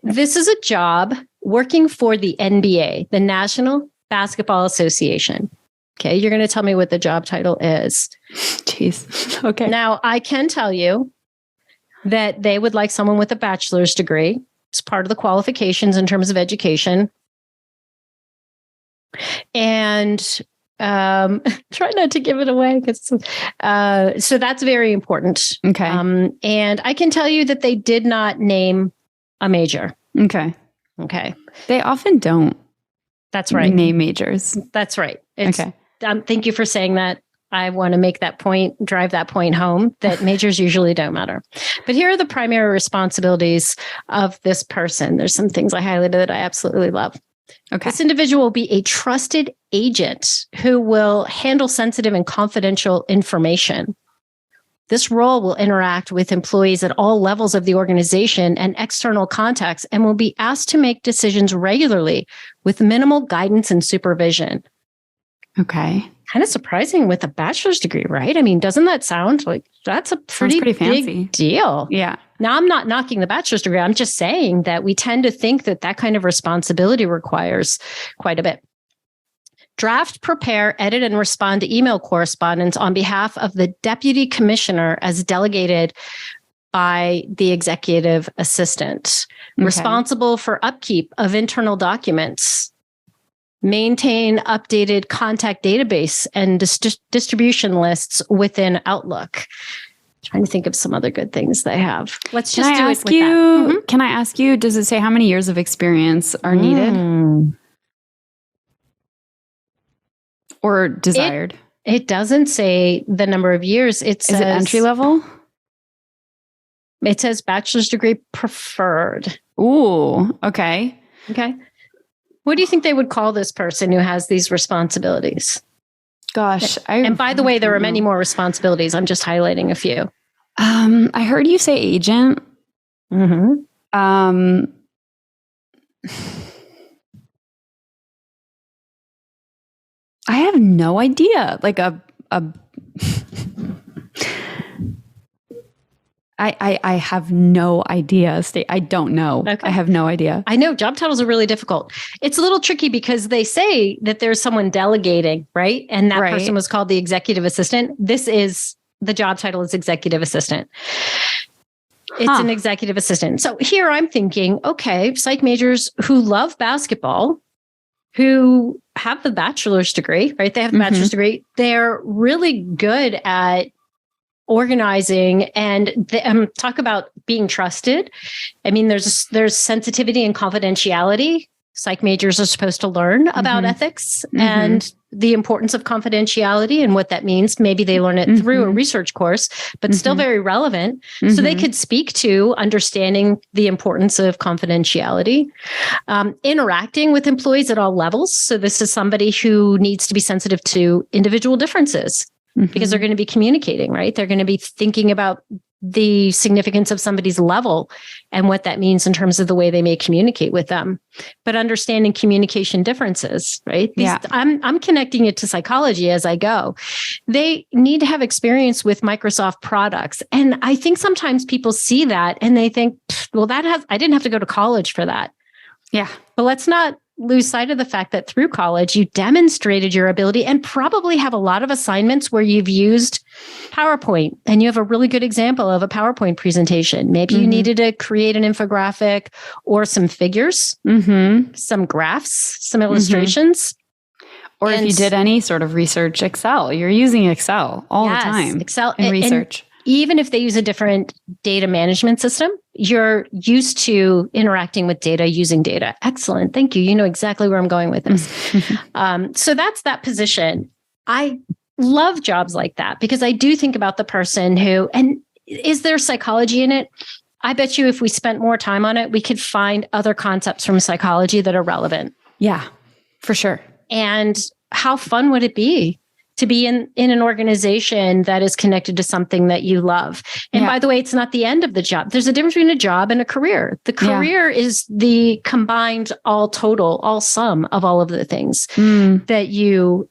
This is a job working for the NBA, the National Basketball Association. Okay. You're going to tell me what the job title is. Jeez. Okay. Now, I can tell you that they would like someone with a bachelor's degree. It's part of the qualifications in terms of education. And try not to give it away. So that's very important. Okay. And I can tell you that they did not name a major. Okay. Okay. They often don't. That's right. Name majors. That's right. Okay. Thank you for saying that. I want to make that point, drive that point home, that majors usually don't matter. But here are the primary responsibilities of this person. There's some things I highlighted that I absolutely love. Okay. This individual will be a trusted agent who will handle sensitive and confidential information. This role will interact with employees at all levels of the organization and external contacts and will be asked to make decisions regularly with minimal guidance and supervision. Okay. Kind of surprising with a bachelor's degree, right? I mean, doesn't that sound like that's a pretty fancy. Big deal? Yeah. Now, I'm not knocking the bachelor's degree. I'm just saying that we tend to think that that kind of responsibility requires quite a bit. Draft, prepare, edit, and respond to email correspondence on behalf of the deputy commissioner as delegated by the executive assistant. Okay. Responsible for upkeep of internal documents. Maintain updated contact database and distribution lists within Outlook. Trying to think of some other good things they have. Let's just do it with that. Mm-hmm. Can I ask you, does it say how many years of experience are needed? Or desired? It doesn't say the number of years. It says, is it entry level? It says bachelor's degree preferred. Ooh, okay. Okay. What do you think they would call this person who has these responsibilities? Gosh. And by the way, there are many more responsibilities. I'm just highlighting a few. I heard you say agent. Mm-hmm. I have no idea. Like I have no idea. I don't know. Okay. I have no idea. I know job titles are really difficult. It's a little tricky because they say that there's someone delegating, right? And that person was called the executive assistant. The job title is executive assistant. It's an executive assistant. So here I'm thinking, okay, psych majors who love basketball, who have the bachelor's degree, right? They have the bachelor's degree. They're really good at organizing and talk about being trusted. I mean, there's sensitivity and confidentiality. Psych majors are supposed to learn about ethics and the importance of confidentiality and what that means. Maybe they learn it through a research course, but still very relevant. So they could speak to understanding the importance of confidentiality, interacting with employees at all levels. So this is somebody who needs to be sensitive to individual differences. Because they're going to be communicating, right? They're going to be thinking about the significance of somebody's level and what that means in terms of the way they may communicate with them. But understanding communication differences, right? I'm connecting it to psychology as I go. They need to have experience with Microsoft products. And I think sometimes people see that and they think, well, I didn't have to go to college for that. Yeah. But let's not lose sight of the fact that through college, you demonstrated your ability and probably have a lot of assignments where you've used PowerPoint and you have a really good example of a PowerPoint presentation. Maybe you needed to create an infographic or some figures, some graphs, some illustrations. Or if you did any sort of research, Excel, you're using Excel all the time. Excel in research. Even if they use a different data management system, you're used to interacting with data, using data. Excellent. Thank you. You know exactly where I'm going with this. So that's that position. I love jobs like that because I do think about the person who, and is there psychology in it? I bet you if we spent more time on it, we could find other concepts from psychology that are relevant. Yeah, for sure. And how fun would it be to be in an organization that is connected to something that you love. And by the way, it's not the end of the job. There's a difference between a job and a career. The career is the combined all sum of all of the things that you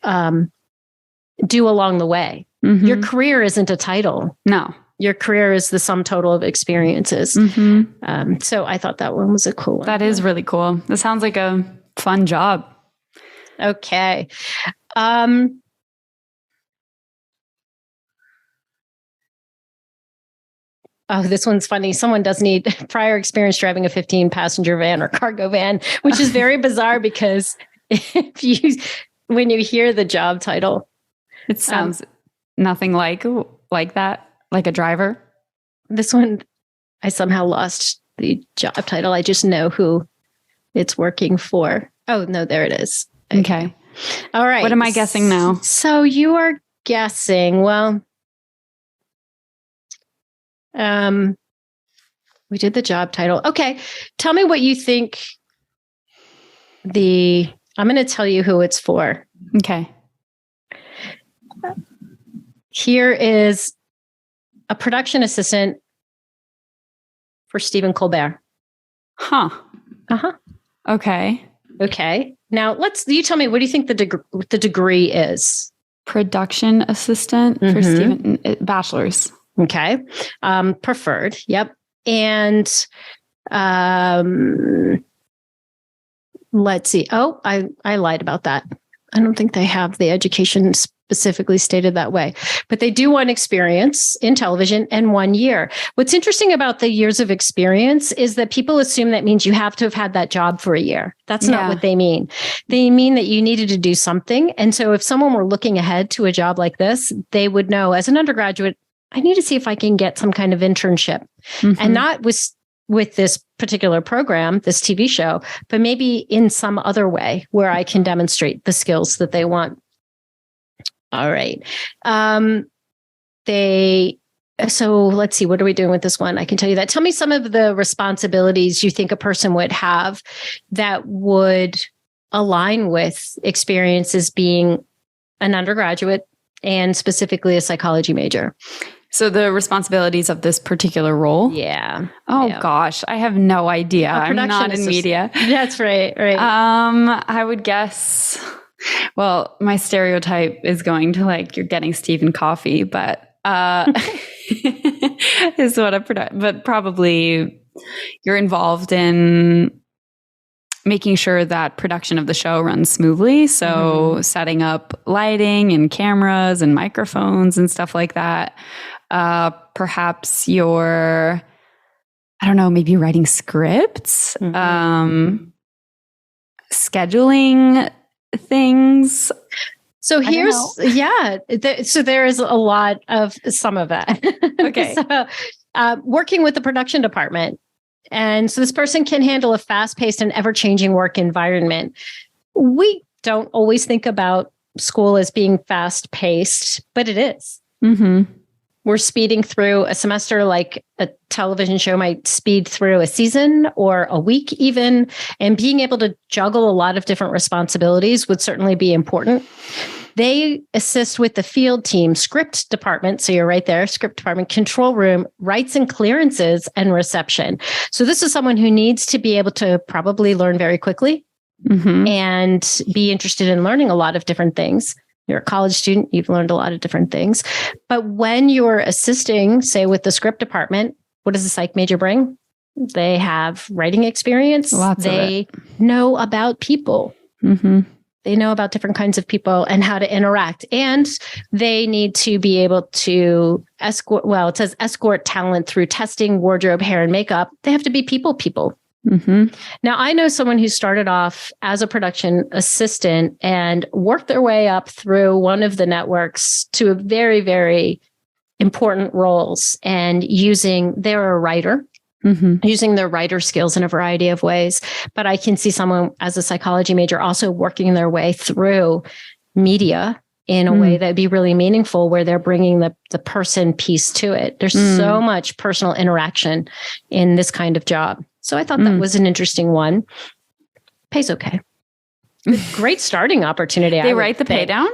do along the way. Mm-hmm. Your career isn't a title. No. Your career is the sum total of experiences. So I thought that one was a cool one. That is really cool. That sounds like a fun job. Okay. Oh, this one's funny. Someone does need prior experience driving a 15-passenger van or cargo van, which is very bizarre because when you hear the job title, it sounds nothing like that, like a driver. This one, I somehow lost the job title. I just know who it's working for. Oh, no, there it is. Okay. All right. What am I guessing now? So you are guessing, well, we did the job title. Okay. Tell me what you think I'm going to tell you who it's for. Okay. Here is a production assistant for Stephen Colbert. Huh. Uh-huh. Okay. Okay. Now you tell me, what do you think the degree is? Production assistant for Stephen, bachelor's. Okay. Preferred. Yep. And let's see. Oh, I lied about that. I don't think they have the education specifically stated that way, but they do want experience in television and 1 year. What's interesting about the years of experience is that people assume that means you have to have had that job for a year. That's not what they mean. They mean that you needed to do something. And so if someone were looking ahead to a job like this, they would know as an undergraduate, I need to see if I can get some kind of internship and not with this particular program, this TV show, but maybe in some other way where I can demonstrate the skills that they want. All right. So let's see, what are we doing with this one? I can tell you that. Tell me some of the responsibilities you think a person would have that would align with experiences being an undergraduate and specifically a psychology major. So the responsibilities of this particular role? Yeah. Gosh, I have no idea. I'm not in media. That's right. I would guess, well, my stereotype is going to you're getting Stephen coffee, but is what but probably you're involved in making sure that production of the show runs smoothly. So setting up lighting and cameras and microphones and stuff like that. Perhaps you're, I don't know, maybe writing scripts, scheduling things. So here's, so there is a lot of some of that. Okay. So, working with the production department. And so this person can handle a fast-paced and ever-changing work environment. We don't always think about school as being fast-paced, but it is. We're speeding through a semester like a television show might speed through a season or a week even. And being able to juggle a lot of different responsibilities would certainly be important. They assist with the field team, script department. So you're right there, script department, control room, rights and clearances, and reception. So this is someone who needs to be able to probably learn very quickly and be interested in learning a lot of different things. You're a college student, you've learned a lot of different things. But when you're assisting, say with the script department, what does the psych major bring? They have writing experience. They know about people. They know about different kinds of people and how to interact. And they need to be able to escort talent through testing, wardrobe, hair, and makeup. They have to be people. Now, I know someone who started off as a production assistant and worked their way up through one of the networks to very, very important roles and they're a writer. Using their writer skills in a variety of ways. But I can see someone as a psychology major also working their way through media in a way that would be really meaningful, where they're bringing the person piece to it. There's so much personal interaction in this kind of job. So I thought that was an interesting one. Pays okay. Great starting opportunity. They write the pay down?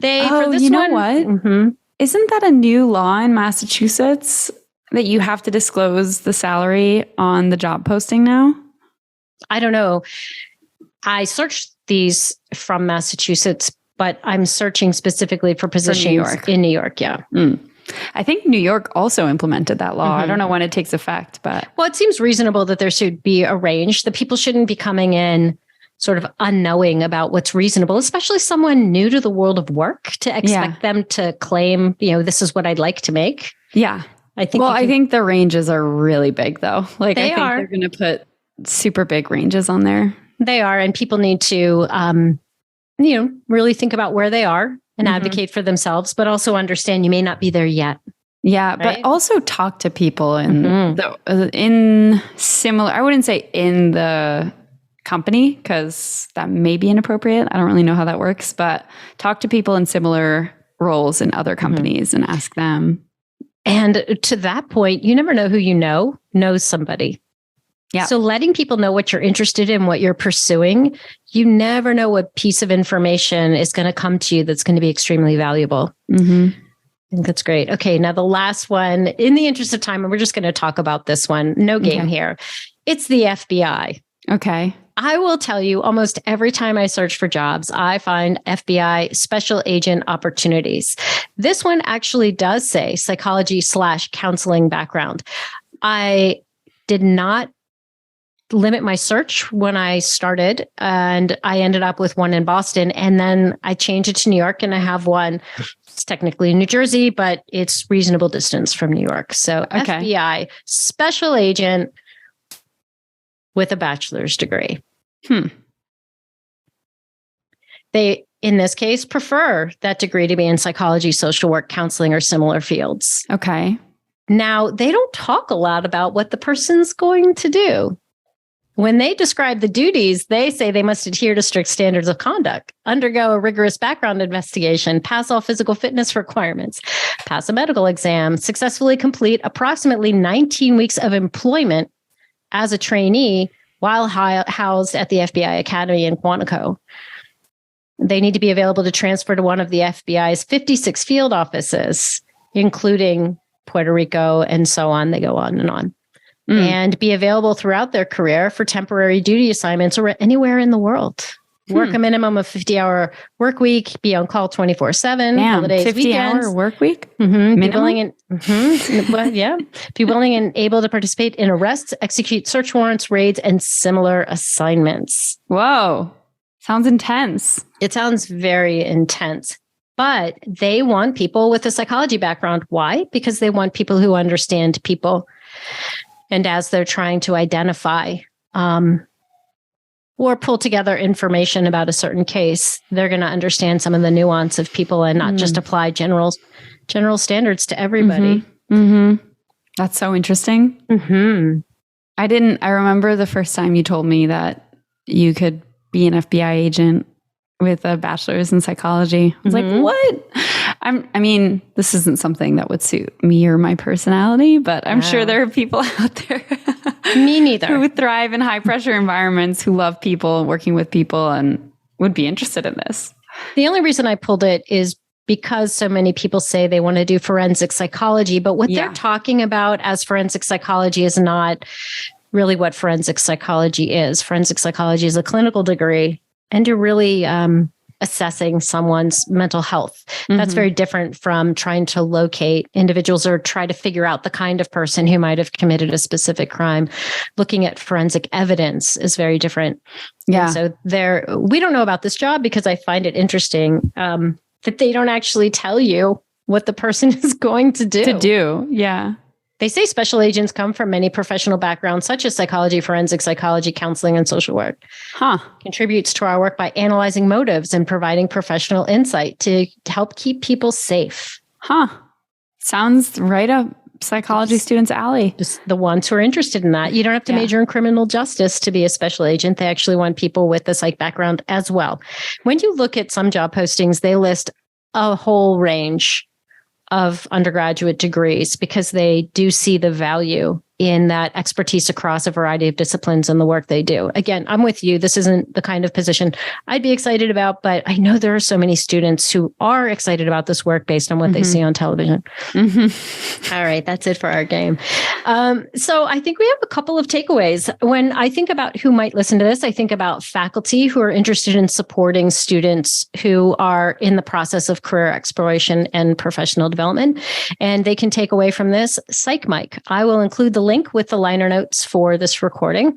For this you know one, what? Mm-hmm. Isn't that a new law in Massachusetts that you have to disclose the salary on the job posting now? I don't know. I searched these from Massachusetts, but I'm searching specifically for positions in New York. Yeah. I think New York also implemented that law. I don't know when it takes effect, but. Well, it seems reasonable that there should be a range. The people shouldn't be coming in sort of unknowing about what's reasonable, especially someone new to the world of work, to expect them to claim, this is what I'd like to make. Yeah. I think the ranges are really big though. Like I think they're going to put super big ranges on there. They are. And people need to, really think about where they are and advocate for themselves, but also understand you may not be there yet. Yeah. Right? But also talk to people in similar, I wouldn't say in the company, because that may be inappropriate. I don't really know how that works, but talk to people in similar roles in other companies and ask them. And to that point, you never know who knows somebody. Yeah. So letting people know what you're interested in, what you're pursuing, you never know what piece of information is going to come to you that's going to be extremely valuable. I think that's great. Okay. Now the last one, in the interest of time, and we're just going to talk about this one. No game here. It's the FBI. Okay. I will tell you, almost every time I search for jobs, I find FBI special agent opportunities. This one actually does say psychology/counseling background. I did not limit my search when I started, and I ended up with one in Boston, and then I changed it to New York, and I have one. It's technically in New Jersey, but it's reasonable distance from New York. So FBI special agent with a bachelor's degree. They, in this case, prefer that degree to be in psychology, social work, counseling, or similar fields. Okay. Now, they don't talk a lot about what the person's going to do. When they describe the duties, they say they must adhere to strict standards of conduct, undergo a rigorous background investigation, pass all physical fitness requirements, pass a medical exam, successfully complete approximately 19 weeks of employment as a trainee while housed at the FBI Academy in Quantico. They need to be available to transfer to one of the FBI's 56 field offices, including Puerto Rico and so on. They go on and on. And be available throughout their career for temporary duty assignments or anywhere in the world. Work a minimum of 50-hour work week, be on call 24/7, holidays, 50-hour work week? Be willing Be willing and able to participate in arrests, execute search warrants, raids, and similar assignments. Whoa. Sounds intense. It sounds very intense. But they want people with a psychology background. Why? Because they want people who understand people. And as they're trying to identify or pull together information about a certain case, they're going to understand some of the nuance of people and not just apply general standards to everybody. That's so interesting. I remember the first time you told me that you could be an FBI agent with a bachelor's in psychology. I was like, what? I mean, this isn't something that would suit me or my personality, but I'm sure there are people out there me neither who thrive in high pressure environments, who love people, working with people, and would be interested in this. The only reason I pulled it is because so many people say they want to do forensic psychology, but what they're talking about as forensic psychology is not really what forensic psychology is. Forensic psychology is a clinical degree, and you're really assessing someone's mental health. That's very different from trying to locate individuals or try to figure out the kind of person who might have committed a specific crime. Looking at forensic evidence is very different. Yeah. And so we don't know about this job because I find it interesting that they don't actually tell you what the person is going to do. Yeah. They say special agents come from many professional backgrounds, such as psychology, forensic psychology, counseling, and social work. Contributes to our work by analyzing motives and providing professional insight to help keep people safe. Sounds right up psychology students' alley. Just the ones who are interested in that. You don't have to major in criminal justice to be a special agent. They actually want people with a psych background as well. When you look at some job postings, they list a whole range of undergraduate degrees because they do see the value in that expertise across a variety of disciplines and the work they do. Again, I'm with you. This isn't the kind of position I'd be excited about, but I know there are so many students who are excited about this work based on what they see on television. All right, that's it for our game. So I think we have a couple of takeaways. When I think about who might listen to this, I think about faculty who are interested in supporting students who are in the process of career exploration and professional development. And they can take away from this Psych Mic. I will include the link with the liner notes for this recording.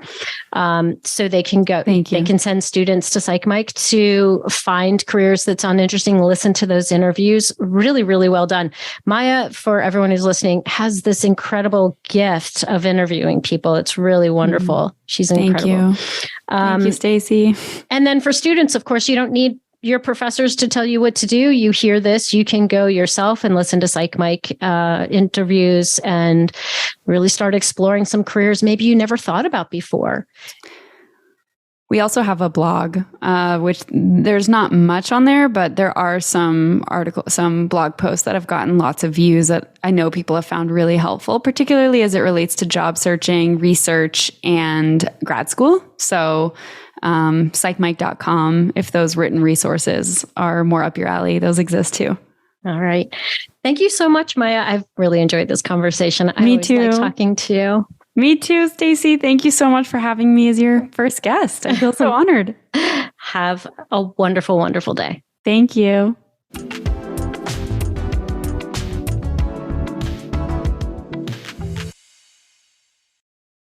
So they can go, they can send students to Psych Mic to find careers that sound interesting, listen to those interviews. Really, really well done. Maya, for everyone who's listening, has this incredible gift of interviewing people. It's really wonderful. She's incredible. Thank you, Stacey. And then for students, of course, you don't need your professors to tell you what to do. You hear this, you can go yourself and listen to Psych Mic interviews and really start exploring some careers maybe you never thought about before. We also have a blog, which there's not much on there, but there are some blog posts that have gotten lots of views that I know people have found really helpful, particularly as it relates to job searching, research, and grad school. So psychmic.com, if those written resources are more up your alley, those exist too. All right. Thank you so much, Maya. I've really enjoyed this conversation. Me too. I always like talking to you. Me too, Stacey. Thank you so much for having me as your first guest. I feel so honored. Have a wonderful, wonderful day. Thank you.